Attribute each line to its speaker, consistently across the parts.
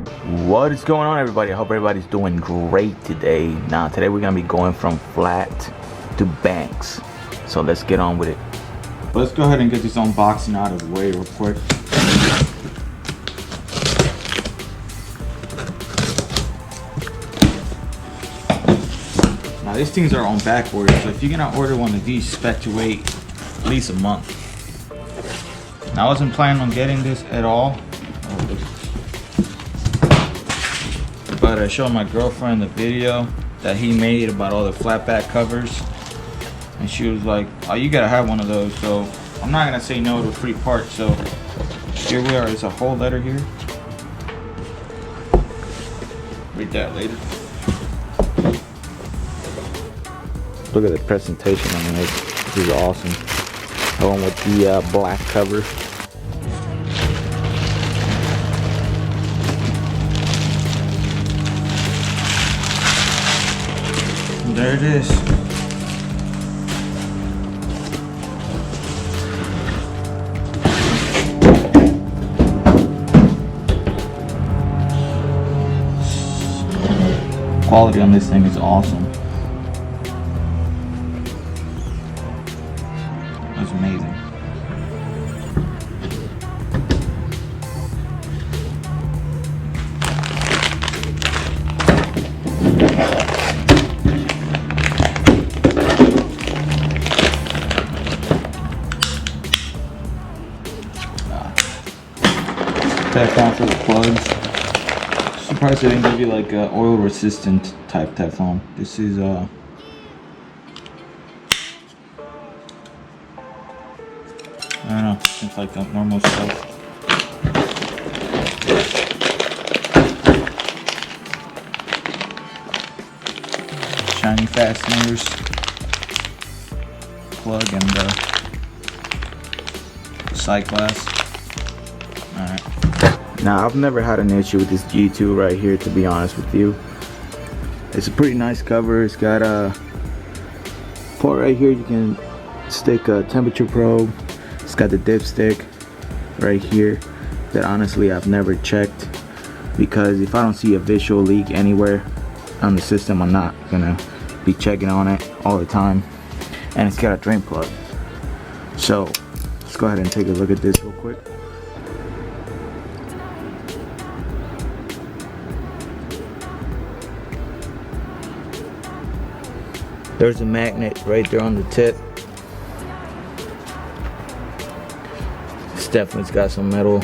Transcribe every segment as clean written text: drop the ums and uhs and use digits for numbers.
Speaker 1: What is going on, everybody? I hope everybody's doing great today. Now today we're gonna be going from flat to banks, so let's get on with it. Let's go ahead and get this unboxing out of the way real quick. Now these things are on back order, so if you're gonna order one of these, expect to wait at least a month. Now I wasn't planning on getting this at all, but I showed my girlfriend the video that he made about all the flat back covers, and she was like, oh, you gotta have one of those. So I'm not gonna say no to free parts. So here we are. There's a whole letter here. Read that later. Look at the presentation on this. This is awesome. The one with the black cover. There it is. Quality on this thing is awesome. That's amazing. Teflon for the plugs. Surprised they didn't give you like a oil resistant type Teflon. This is I don't know, it's like the normal stuff. Shiny fasteners, plug, and side glass. Alright. Now I've never had an issue with this G2 right here, to be honest with you. It's a pretty nice cover. It's got a port right here you can stick a temperature probe. It's got the dipstick right here that honestly I've never checked, because if I don't see a visual leak anywhere on the system, I'm not gonna be checking on it all the time. And it's got a drain plug. So let's go ahead and take a look at this real quick. There's a magnet right there on the tip. It's definitely got some metal.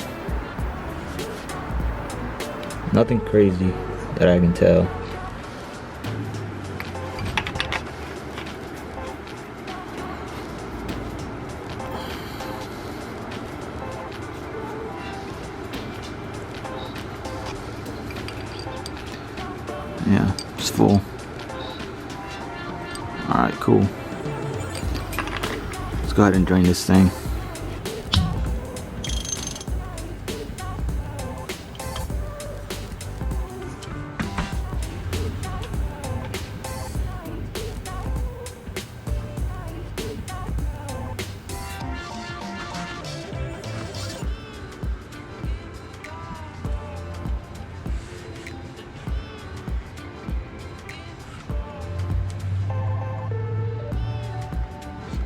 Speaker 1: Nothing crazy that I can tell. Yeah, it's full. Alright, cool. Let's go ahead and drain this thing.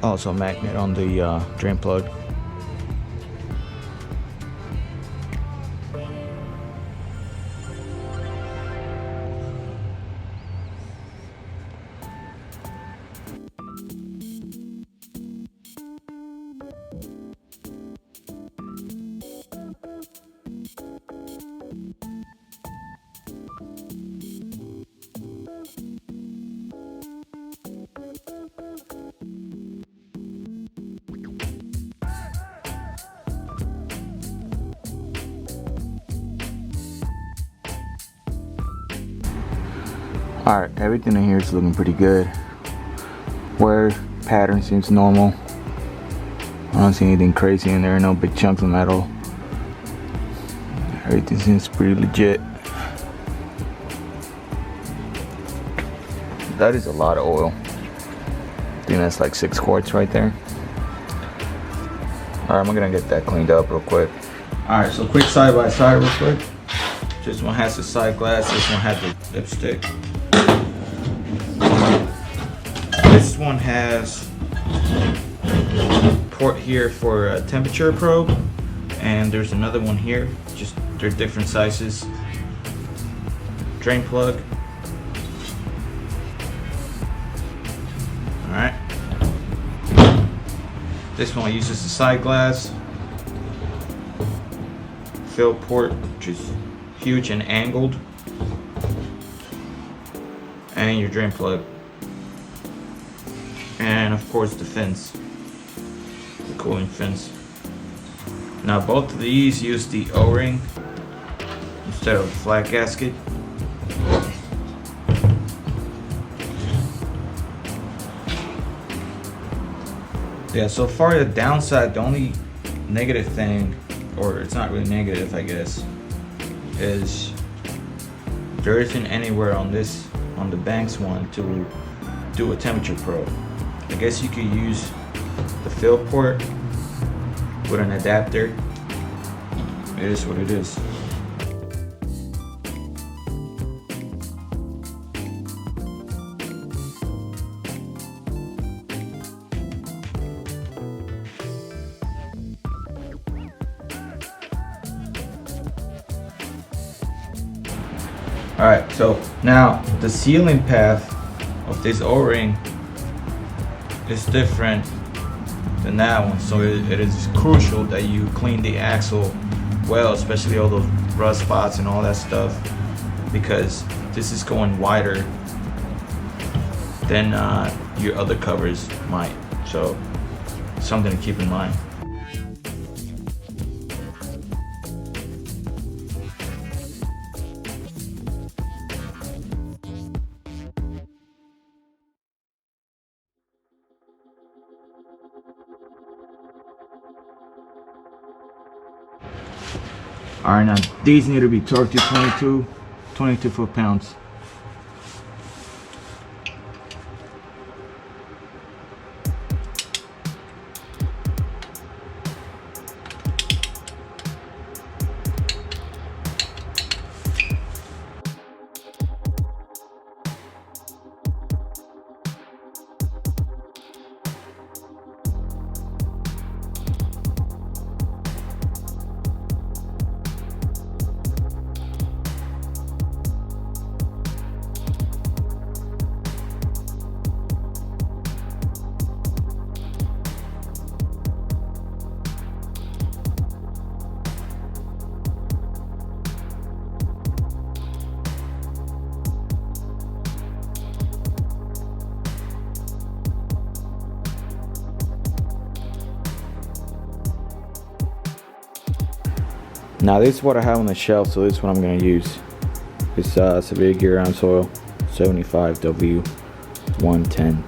Speaker 1: Also a magnet on the drain plug. Alright, everything in here is looking pretty good. Wear pattern seems normal. I don't see anything crazy in there, no big chunks of metal. Everything seems pretty legit. That is a lot of oil. I think that's like 6 quarts right there. Alright, I'm gonna get that cleaned up real quick. Alright, so quick side by side real quick. This one has the side glass, this one has the lipstick. This one has port here for a temperature probe, and there's another one here, just they're different sizes. Drain plug. Alright. This one uses the side glass. Fill port, which is huge and angled. And your drain plug. And of course the fins. The cooling fins. Now both of these use the O-ring instead of a flat gasket. Yeah, so far the downside, the only negative thing, or it's not really negative I guess, is there isn't anywhere on this, on the Banks one, to do a temperature probe. I guess you could use the fill port with an adapter. It is what it is. Alright, so now the sealing path of this O-ring is different than that one, so it is crucial that you clean the axle well, especially all those rust spots and all that stuff, because this is going wider than your other covers might, so something to keep in mind. Alright, now these need to be torqued to 22 foot-pounds. Now this is what I have on the shelf, so this is what I'm going to use. It's Severe Gear on Soil 75W110.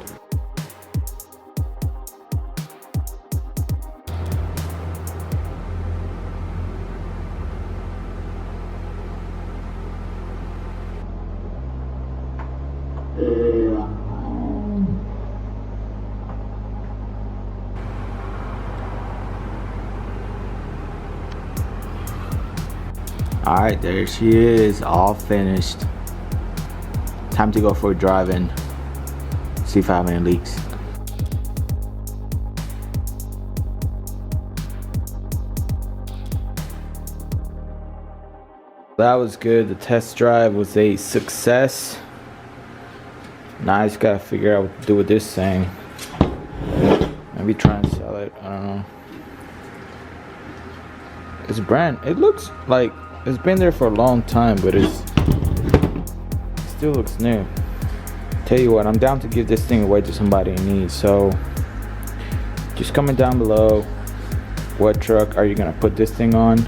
Speaker 1: Alright, there she is, all finished. Time to go for a drive and see if I have any leaks. That was good. The test drive was a success. Now I just gotta figure out what to do with this thing. Maybe try and sell it. I don't know. It's brand. It looks like it's been there for a long time, but it still looks new. Tell you what, I'm down to give this thing away to somebody in need. So just comment down below, what truck are you gonna put this thing on,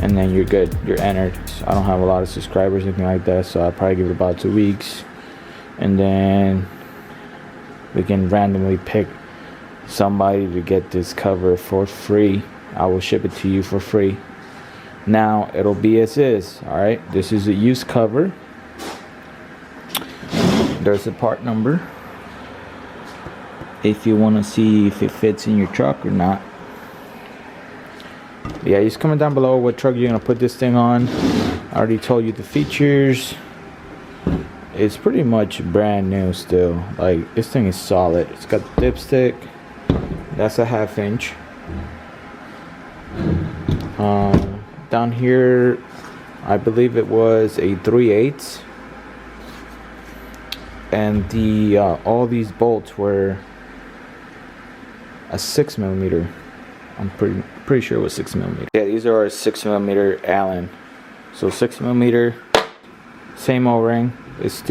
Speaker 1: and then you're good. You're entered. I don't have a lot of subscribers or anything like that, so I'll probably give it about 2 weeks, and then we can randomly pick somebody to get this cover for free. I will ship it to you for free. Now it'll be as is. All right, this is a used cover. There's a part number if you want to see if it fits in your truck or not. Yeah, just comment down below what truck you're gonna put this thing on. I already told you the features. It's pretty much brand new still. Like, this thing is solid. It's got the dipstick. That's a 1/2 inch. Down here, I believe it was a 3/8, and the all these bolts were a 6mm. I'm pretty sure it was 6mm. Yeah, these are a 6mm Allen. So 6mm, same O-ring. It's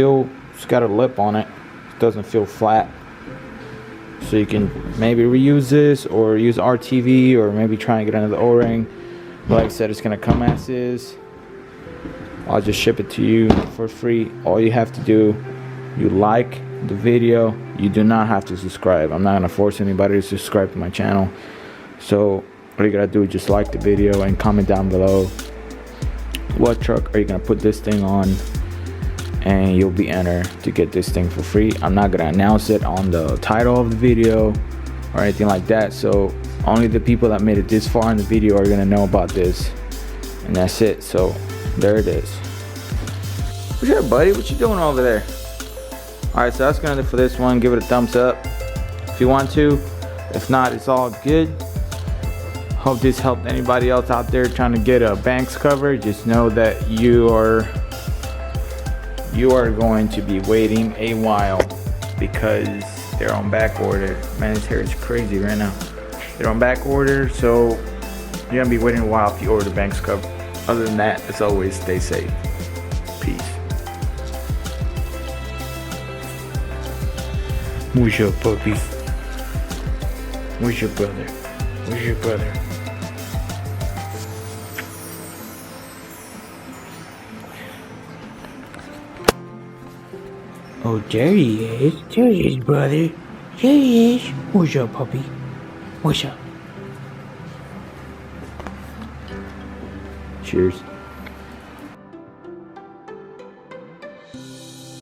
Speaker 1: got a lip on it. It doesn't feel flat. So you can maybe reuse this or use RTV or maybe try and get another O-ring. But like I said, it's gonna come as is. I'll just ship it to you for free. All you have to do, you like the video. You do not have to subscribe. I'm not gonna force anybody to subscribe to my channel. So all you gotta do is just like the video and comment down below what truck are you gonna put this thing on, and you'll be entered to get this thing for free. I'm not gonna announce it on the title of the video or anything like that, so only the people that made it this far in the video are gonna know about this, and that's it. So there it is. What's up, buddy? What you doing over there? Alright, so that's gonna do for this one. Give it a thumbs up if you want to. If not, it's all good. Hope this helped anybody else out there trying to get a Banks cover. Just know that you are going to be waiting a while because they're on back order. Man, this hair is crazy right now. They're on back order, so you're gonna be waiting a while if you order the Banks cover. Other than that, as always, stay safe. Peace. Where's your puppy? Where's your brother? Where's your brother? Oh, there he is. There he is, brother. There he is. What's up, puppy? What's up? Cheers.